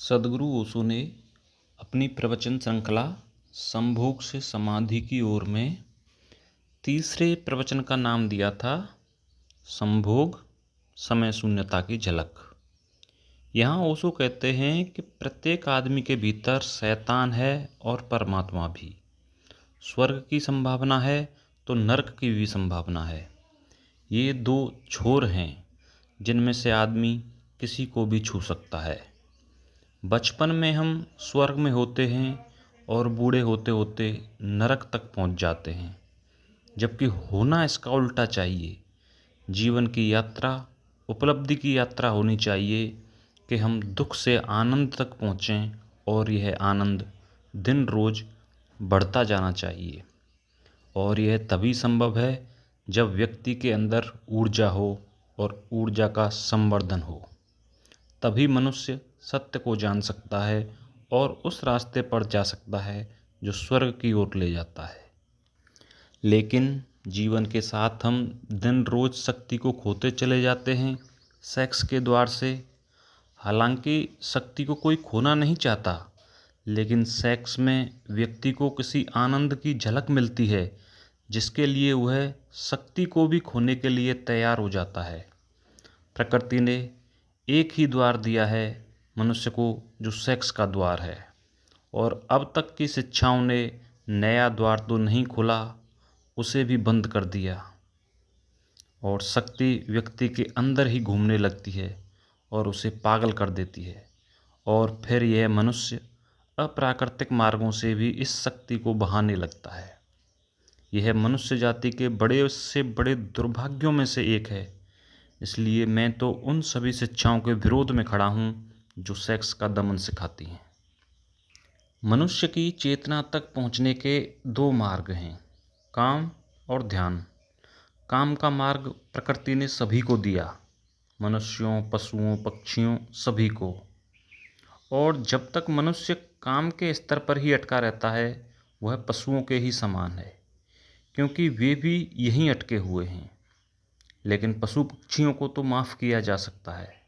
सद्गुरु ओशो ने अपनी प्रवचन श्रृंखला संभोग से समाधि की ओर में तीसरे प्रवचन का नाम दिया था संभोग समय शून्यता की झलक। यहाँ ओशो कहते हैं कि प्रत्येक आदमी के भीतर शैतान है और परमात्मा भी। स्वर्ग की संभावना है तो नरक की भी संभावना है। ये दो छोर हैं जिनमें से आदमी किसी को भी छू सकता है। बचपन में हम स्वर्ग में होते हैं और बूढ़े होते होते नरक तक पहुंच जाते हैं, जबकि होना इसका उल्टा चाहिए। जीवन की यात्रा उपलब्धि की यात्रा होनी चाहिए कि हम दुख से आनंद तक पहुँचें और यह आनंद दिन रोज बढ़ता जाना चाहिए। और यह तभी संभव है जब व्यक्ति के अंदर ऊर्जा हो और ऊर्जा का संवर्धन हो। तभी मनुष्य सत्य को जान सकता है और उस रास्ते पर जा सकता है जो स्वर्ग की ओर ले जाता है। लेकिन जीवन के साथ हम दिन रोज शक्ति को खोते चले जाते हैं सेक्स के द्वार से। हालांकि शक्ति को कोई खोना नहीं चाहता, लेकिन सेक्स में व्यक्ति को किसी आनंद की झलक मिलती है जिसके लिए वह शक्ति को भी खोने के लिए तैयार हो जाता है। प्रकृति ने एक ही द्वार दिया है मनुष्य को, जो सेक्स का द्वार है, और अब तक की शिक्षाओं ने नया द्वार तो नहीं खोला, उसे भी बंद कर दिया। और शक्ति व्यक्ति के अंदर ही घूमने लगती है और उसे पागल कर देती है, और फिर यह मनुष्य अप्राकृतिक मार्गों से भी इस शक्ति को बहाने लगता है। यह मनुष्य जाति के बड़े से बड़े दुर्भाग्यों में से एक है। इसलिए मैं तो उन सभी शिक्षाओं के विरोध में खड़ा हूँ जो सेक्स का दमन सिखाती हैं। मनुष्य की चेतना तक पहुँचने के दो मार्ग हैं, काम और ध्यान। काम का मार्ग प्रकृति ने सभी को दिया, मनुष्यों, पशुओं, पक्षियों, सभी को। और जब तक मनुष्य काम के स्तर पर ही अटका रहता है वह पशुओं के ही समान है, क्योंकि वे भी यहीं अटके हुए हैं। लेकिन पशु पक्षियों को तो माफ़ किया जा सकता है,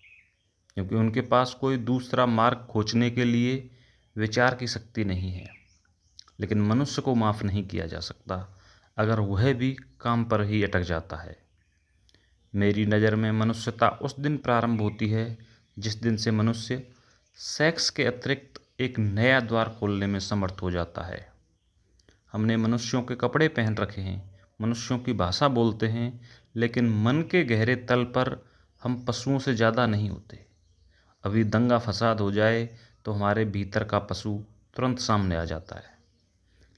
क्योंकि उनके पास कोई दूसरा मार्ग खोजने के लिए विचार की शक्ति नहीं है। लेकिन मनुष्य को माफ़ नहीं किया जा सकता अगर वह भी काम पर ही अटक जाता है। मेरी नज़र में मनुष्यता उस दिन प्रारंभ होती है जिस दिन से मनुष्य सेक्स के अतिरिक्त एक नया द्वार खोलने में समर्थ हो जाता है। हमने मनुष्यों के कपड़े पहन रखे हैं, मनुष्यों की भाषा बोलते हैं, लेकिन मन के गहरे तल पर हम पशुओं से ज़्यादा नहीं होते। अभी दंगा फसाद हो जाए तो हमारे भीतर का पशु तुरंत सामने आ जाता है।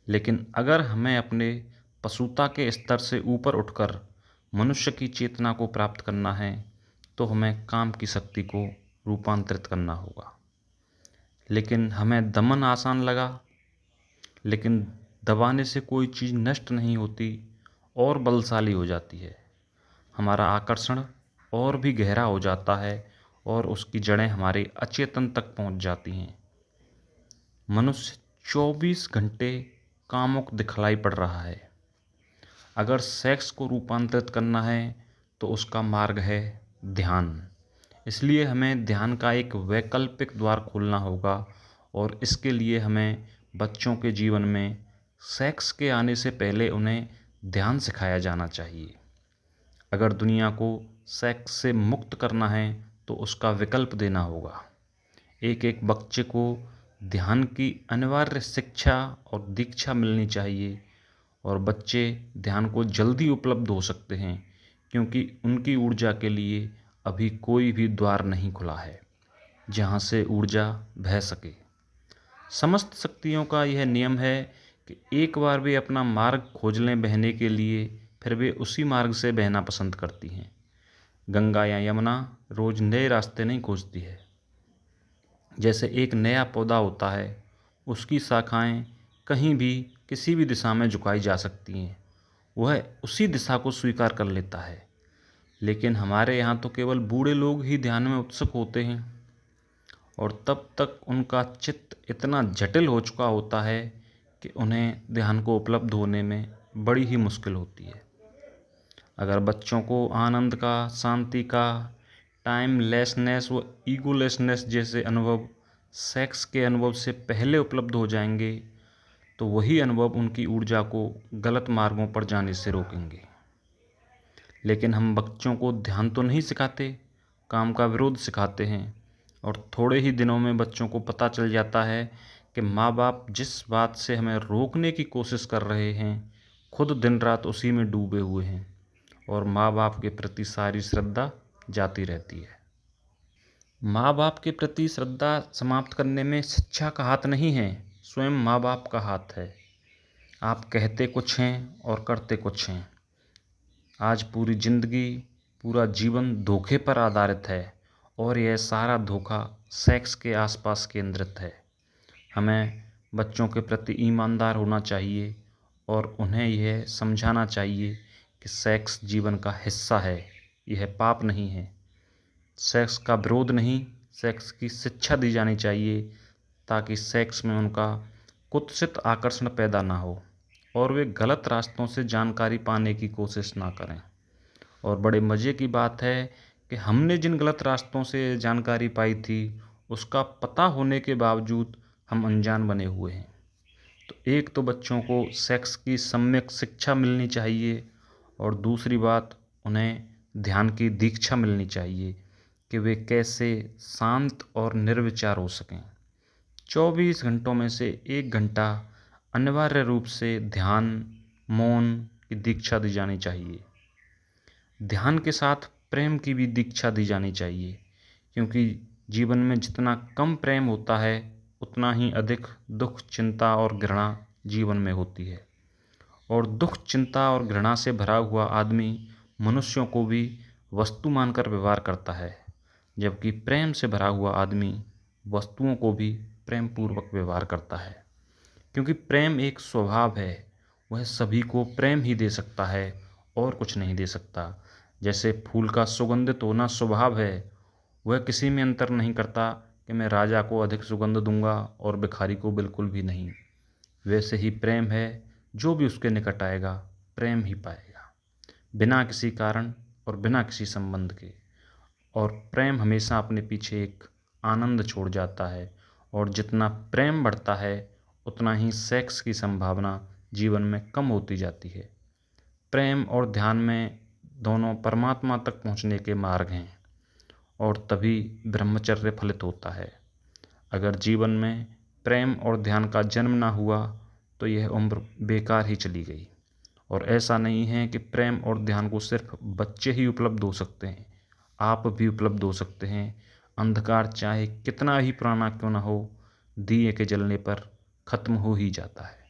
लेकिन अगर हमें अपने पशुता के स्तर से ऊपर उठकर मनुष्य की चेतना को प्राप्त करना है तो हमें काम की शक्ति को रूपांतरित करना होगा। लेकिन हमें दमन आसान लगा, लेकिन दबाने से कोई चीज़ नष्ट नहीं होती और बलशाली हो जाती है। हमारा आकर्षण और भी गहरा हो जाता है और उसकी जड़ें हमारे अचेतन तक पहुंच जाती हैं। मनुष्य 24 घंटे कामुक दिखलाई पड़ रहा है। अगर सेक्स को रूपांतरित करना है तो उसका मार्ग है ध्यान। इसलिए हमें ध्यान का एक वैकल्पिक द्वार खोलना होगा, और इसके लिए हमें बच्चों के जीवन में सेक्स के आने से पहले उन्हें ध्यान सिखाया जाना चाहिए। अगर दुनिया को सेक्स से मुक्त करना है तो उसका विकल्प देना होगा। एक एक बच्चे को ध्यान की अनिवार्य शिक्षा और दीक्षा मिलनी चाहिए, और बच्चे ध्यान को जल्दी उपलब्ध हो सकते हैं क्योंकि उनकी ऊर्जा के लिए अभी कोई भी द्वार नहीं खुला है जहाँ से ऊर्जा बह सके। समस्त शक्तियों का यह नियम है कि एक बार वे अपना मार्ग खोज लें बहने के लिए, फिर वे उसी मार्ग से बहना पसंद करती हैं। गंगा या यमुना रोज नए रास्ते नहीं खोजती है। जैसे एक नया पौधा होता है, उसकी शाखाएं कहीं भी किसी भी दिशा में झुकाई जा सकती हैं, वह उसी दिशा को स्वीकार कर लेता है। लेकिन हमारे यहाँ तो केवल बूढ़े लोग ही ध्यान में उत्सुक होते हैं, और तब तक उनका चित्त इतना जटिल हो चुका होता है कि उन्हें ध्यान को उपलब्ध होने में बड़ी ही मुश्किल होती है। अगर बच्चों को आनंद का, शांति का, टाइमलेसनेस व ईगोलेसनेस जैसे अनुभव सेक्स के अनुभव से पहले उपलब्ध हो जाएंगे तो वही अनुभव उनकी ऊर्जा को गलत मार्गों पर जाने से रोकेंगे। लेकिन हम बच्चों को ध्यान तो नहीं सिखाते, काम का विरोध सिखाते हैं और थोड़े ही दिनों में बच्चों को पता चल जाता है कि माँ बाप जिस बात से हमें रोकने की कोशिश कर रहे हैं खुद दिन रात उसी में डूबे हुए हैं और माँ बाप के प्रति सारी श्रद्धा जाती रहती है। माँ बाप के प्रति श्रद्धा समाप्त करने में शिक्षा का हाथ नहीं है, स्वयं माँ बाप का हाथ है। आप कहते कुछ हैं और करते कुछ हैं। आज पूरी जिंदगी, पूरा जीवन धोखे पर आधारित है और यह सारा धोखा सेक्स के आसपास केंद्रित है। हमें बच्चों के प्रति ईमानदार होना चाहिए और उन्हें यह समझाना चाहिए कि सेक्स जीवन का हिस्सा है, यह पाप नहीं है। सेक्स का विरोध नहीं, सेक्स की शिक्षा दी जानी चाहिए ताकि सेक्स में उनका कुत्सित आकर्षण पैदा ना हो और वे गलत रास्तों से जानकारी पाने की कोशिश ना करें। और बड़े मज़े की बात है कि हमने जिन गलत रास्तों से जानकारी पाई थी उसका पता होने के बावजूद हम अनजान बने हुए हैं। तो एक तो बच्चों को सेक्स की सम्यक शिक्षा मिलनी चाहिए और दूसरी बात उन्हें ध्यान की दीक्षा मिलनी चाहिए कि वे कैसे शांत और निर्विचार हो सकें। 24 घंटों में से 1 घंटा अनिवार्य रूप से ध्यान, मौन की दीक्षा दी जानी चाहिए। ध्यान के साथ प्रेम की भी दीक्षा दी जानी चाहिए, क्योंकि जीवन में जितना कम प्रेम होता है उतना ही अधिक दुख, चिंता और घृणा जीवन में होती है। और दुख, चिंता और घृणा से भरा हुआ आदमी मनुष्यों को भी वस्तु मानकर व्यवहार करता है, जबकि प्रेम से भरा हुआ आदमी वस्तुओं को भी प्रेम पूर्वक व्यवहार करता है। क्योंकि प्रेम एक स्वभाव है, वह सभी को प्रेम ही दे सकता है और कुछ नहीं दे सकता। जैसे फूल का सुगंधित होना स्वभाव है, वह किसी में अंतर नहीं करता कि मैं राजा को अधिक सुगंध दूंगा और भिखारी को बिल्कुल भी नहीं। वैसे ही प्रेम है, जो भी उसके निकट आएगा प्रेम ही पाएगा, बिना किसी कारण और बिना किसी संबंध के। और प्रेम हमेशा अपने पीछे एक आनंद छोड़ जाता है और जितना प्रेम बढ़ता है उतना ही सेक्स की संभावना जीवन में कम होती जाती है। प्रेम और ध्यान में दोनों परमात्मा तक पहुंचने के मार्ग हैं और तभी ब्रह्मचर्य फलित होता है। अगर जीवन में प्रेम और ध्यान का जन्म ना हुआ तो यह उम्र बेकार ही चली गई। और ऐसा नहीं है कि प्रेम और ध्यान को सिर्फ बच्चे ही उपलब्ध हो सकते हैं, आप भी उपलब्ध हो सकते हैं। अंधकार चाहे कितना ही पुराना क्यों ना हो, दिए के जलने पर खत्म हो ही जाता है।